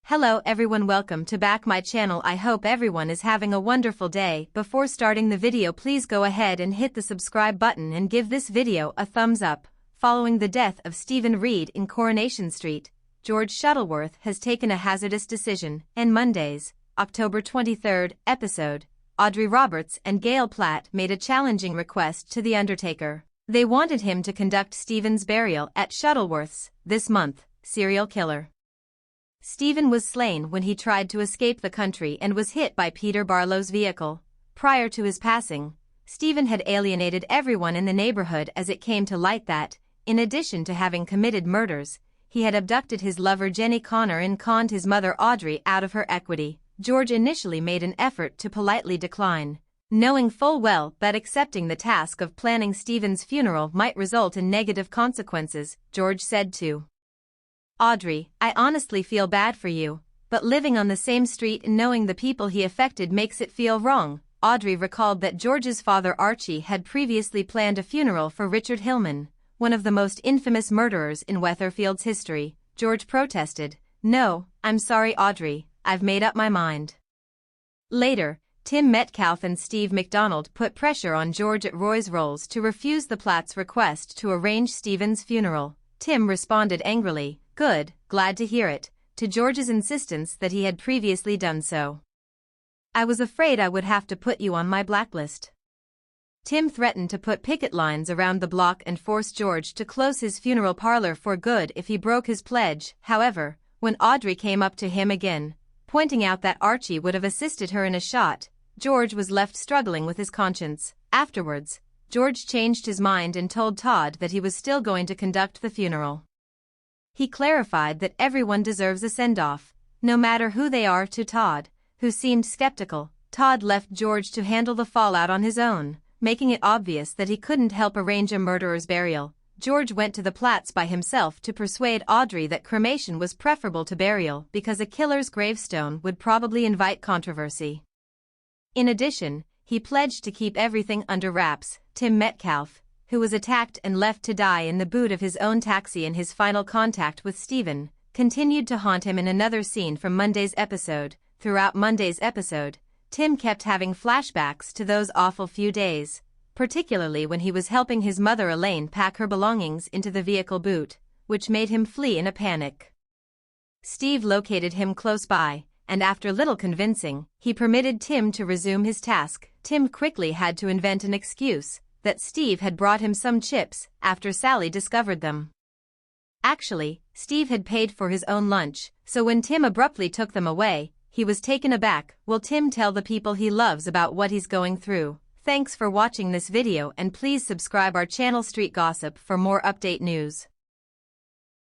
Hello everyone, welcome to back my channel. I hope everyone is having a wonderful day. Before starting the video, please go ahead and hit the subscribe button and give this video a thumbs up. Following the death of Stephen Reed in Coronation Street, George Shuttleworth has taken a hazardous decision. In Monday's October 23rd episode, Audrey Roberts and Gail Platt made a challenging request to the Undertaker. They wanted him to conduct Stephen's burial at Shuttleworth's this month. Serial killer Stephen was slain when he tried to escape the country and was hit by Peter Barlow's vehicle. Prior to his passing, Stephen had alienated everyone in the neighborhood as it came to light that, in addition to having committed murders, he had abducted his lover Jenny Connor and conned his mother Audrey out of her equity. George initially made an effort to politely decline, knowing full well that accepting the task of planning Stephen's funeral might result in negative consequences. George said to Audrey, "I honestly feel bad for you, but living on the same street and knowing the people he affected makes it feel wrong." Audrey recalled that George's father Archie had previously planned a funeral for Richard Hillman, one of the most infamous murderers in Weatherfield's history. George protested, "No, I'm sorry Audrey, I've made up my mind." Later, Tim Metcalfe and Steve McDonald put pressure on George at Roy's Rolls to refuse the Platts' request to arrange Stephen's funeral. Tim responded angrily, "Good, glad to hear it," to George's insistence that he had previously done so. "I was afraid I would have to put you on my blacklist." Tim threatened to put picket lines around the block and force George to close his funeral parlor for good if he broke his pledge. However, when Audrey came up to him again, pointing out that Archie would have assisted her in a shot, George was left struggling with his conscience. Afterwards, George changed his mind and told Todd that he was still going to conduct the funeral. He clarified that everyone deserves a send-off, no matter who they are. To Todd, who seemed skeptical, Todd left George to handle the fallout on his own, making it obvious that he couldn't help arrange a murderer's burial. George went to the Platts by himself to persuade Audrey that cremation was preferable to burial because a killer's gravestone would probably invite controversy. In addition, he pledged to keep everything under wraps. Tim Metcalfe, who was attacked and left to die in the boot of his own taxi in his final contact with Stephen, continued to haunt him in another scene from Monday's episode. Throughout Monday's episode, Tim kept having flashbacks to those awful few days, particularly when he was helping his mother Elaine pack her belongings into the vehicle boot, which made him flee in a panic. Steve located him close by, and after little convincing, he permitted Tim to resume his task. Tim quickly had to invent an excuse that Steve had brought him some chips after Sally discovered them. Actually, Steve had paid for his own lunch, so when Tim abruptly took them away, he was taken aback. Will Tim tell the people he loves about what he's going through? Thanks for watching this video and please subscribe our channel Street Gossip for more update news.